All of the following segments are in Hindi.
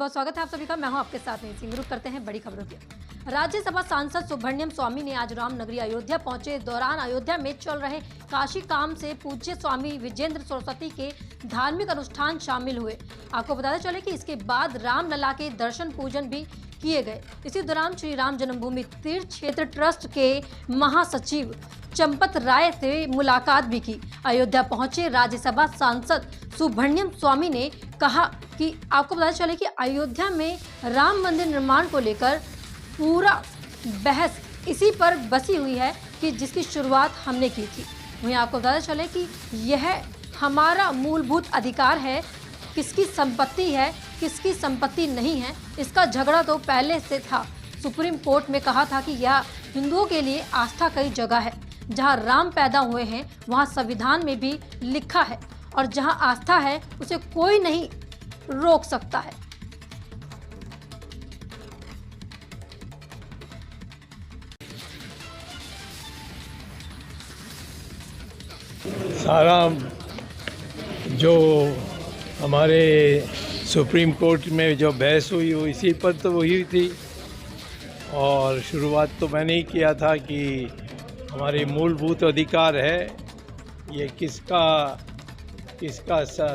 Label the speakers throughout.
Speaker 1: बहुत स्वागत है आप सभी का। मैं हूं आपके साथ नहीं सिंह। रुक करते हैं बड़ी खबरों की। राज्यसभा सांसद सुब्रमण्यम स्वामी ने आज रामनगरी अयोध्या पहुंचे। दौरान अयोध्या में चल रहे काशी काम से पूज्य स्वामी विजेंद्र सरस्वती के धार्मिक अनुष्ठान शामिल हुए। आपको बताते चले कि इसके बाद रामलला के दर्शन पूजन भी किए गए। इसी दौरान श्री राम जन्मभूमि तीर्थ क्षेत्र ट्रस्ट के महासचिव चंपत राय से मुलाकात भी की। अयोध्या पहुंचे राज्यसभा सांसद सुब्रमण्यम स्वामी ने कहा कि आपको बताते चले कि अयोध्या में राम मंदिर निर्माण को लेकर पूरा बहस इसी पर बसी हुई है कि जिसकी शुरुआत हमने की थी। वहीं आपको बताते चले कि यह हमारा मूलभूत अधिकार है, किसकी संपत्ति है किसकी संपत्ति नहीं है, इसका झगड़ा तो पहले से था। सुप्रीम कोर्ट में कहा था कि यह हिंदुओं के लिए आस्था की जगह है। जहां राम पैदा हुए हैं वहां संविधान में भी लिखा है और जहां आस्था है उसे कोई नहीं रोक सकता है।
Speaker 2: सारा जो हमारे सुप्रीम कोर्ट में जो बहस हुई वो इसी पर तो वही थी। और शुरुआत तो मैंने ही किया था कि हमारी मूलभूत अधिकार है, ये किसका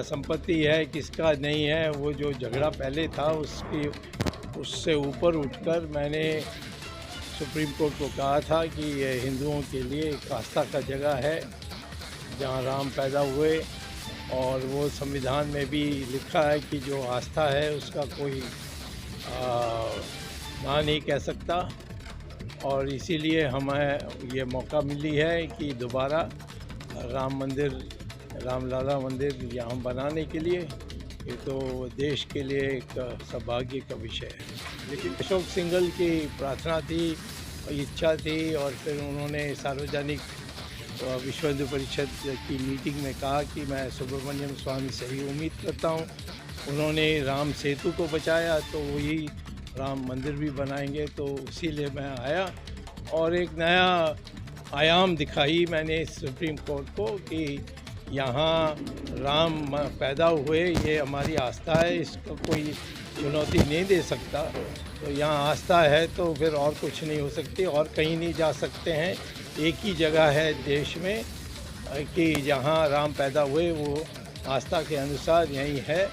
Speaker 2: संपत्ति है किसका नहीं है। वो जो झगड़ा पहले था उससे ऊपर उठकर मैंने सुप्रीम कोर्ट को कहा था कि ये हिंदुओं के लिए एक आस्था का जगह है जहाँ राम पैदा हुए, और वो संविधान में भी लिखा है कि जो आस्था है उसका कोई ना नहीं कह सकता। और इसीलिए हमें ये मौका मिली है कि दोबारा राम मंदिर रामलला मंदिर यहाँ बनाने के लिए, ये तो देश के लिए एक सौभाग्य का विषय है। लेकिन अशोक सिंघल की प्रार्थना थी, इच्छा थी, और फिर उन्होंने सार्वजनिक विश्व हिंदू परिषद की मीटिंग में कहा कि मैं सुब्रमण्यम स्वामी से ही उम्मीद करता हूँ। उन्होंने राम सेतु को बचाया तो वही राम मंदिर भी बनाएंगे, तो इसीलिए मैं आया और एक नया आयाम दिखाई मैंने सुप्रीम कोर्ट को कि यहाँ राम पैदा हुए, ये हमारी आस्था है, इसको कोई चुनौती नहीं दे सकता। तो यहाँ आस्था है तो फिर और कुछ नहीं हो सकती, और कहीं नहीं जा सकते हैं। एक ही जगह है देश में कि जहाँ राम पैदा हुए, वो आस्था के अनुसार यही है।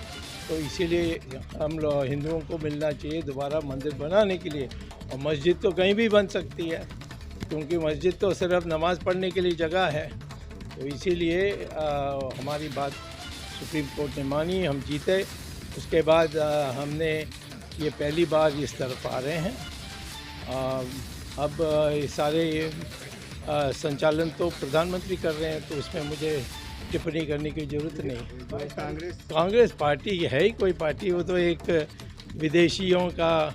Speaker 2: तो इसीलिए हम लोग हिंदुओं को मिलना चाहिए दोबारा मंदिर बनाने के लिए। और मस्जिद तो कहीं भी बन सकती है, क्योंकि मस्जिद तो सिर्फ नमाज़ पढ़ने के लिए जगह है। तो इसीलिए हमारी बात सुप्रीम कोर्ट ने मानी, हम जीते। उसके बाद हमने ये पहली बार इस तरफ आ रहे हैं। अब ये सारे संचालन तो प्रधानमंत्री कर रहे हैं, तो इसमें मुझे टिप्पणी करने की ज़रूरत नहीं। कांग्रेस पार्टी है ही कोई पार्टी, वो तो एक विदेशियों का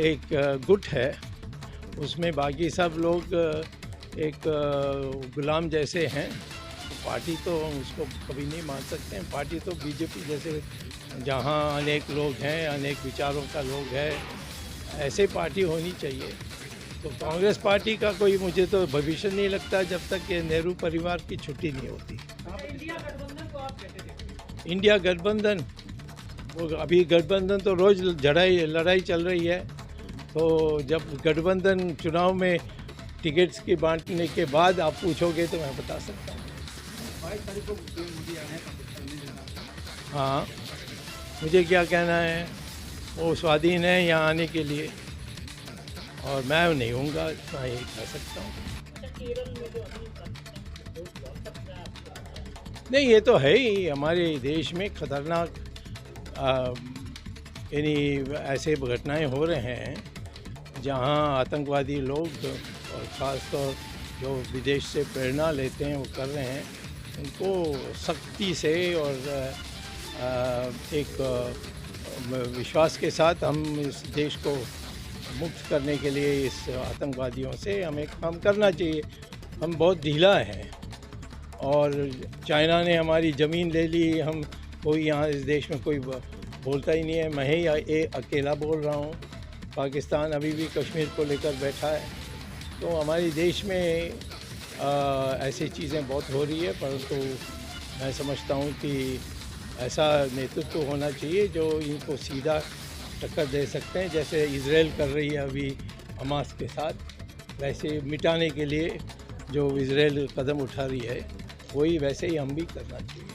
Speaker 2: एक गुट है। उसमें बाकी सब लोग एक गुलाम जैसे हैं। पार्टी तो उसको कभी नहीं मान सकते हैं। पार्टी तो बीजेपी जैसे जहाँ अनेक लोग हैं, अनेक विचारों का लोग है, ऐसे पार्टी होनी चाहिए। तो कांग्रेस पार्टी का कोई मुझे तो भविष्य नहीं लगता जब तक ये नेहरू परिवार की छुट्टी नहीं होती। इंडिया गठबंधन, वो अभी गठबंधन तो रोज़ लड़ाई चल रही है। तो जब गठबंधन चुनाव में टिकट्स की बांटने के बाद आप पूछोगे तो मैं बता सकता हूँ। हाँ, मुझे क्या कहना है, वो स्वाधीन है यहाँ आने के लिए, और मैं नहीं हूँगा, इतना ही कह सकता हूँ। नहीं, ये तो है ही हमारे देश में खतरनाक यानी ऐसे घटनाएं हो रहे हैं जहाँ आतंकवादी लोग, और ख़ासतौर जो विदेश से प्रेरणा लेते हैं, वो कर रहे हैं। उनको सख्ती से और एक विश्वास के साथ हम इस देश को मुक्त करने के लिए इस आतंकवादियों से हमें काम करना चाहिए। हम बहुत ढीला हैं, और चाइना ने हमारी ज़मीन ले ली, हम कोई यहाँ इस देश में कोई बोलता ही नहीं है। मैं ही अकेला बोल रहा हूँ। पाकिस्तान अभी भी कश्मीर को लेकर बैठा है। तो हमारे देश में ऐसी चीज़ें बहुत हो रही है, परंतु मैं समझता हूँ कि ऐसा नेतृत्व होना चाहिए जो इनको सीधा टक्कर दे सकते हैं, जैसे इजराइल कर रही है अभी हमास के साथ, वैसे मिटाने के लिए जो इजराइल कदम उठा रही है वही वैसे ही हम भी करना चाहिए।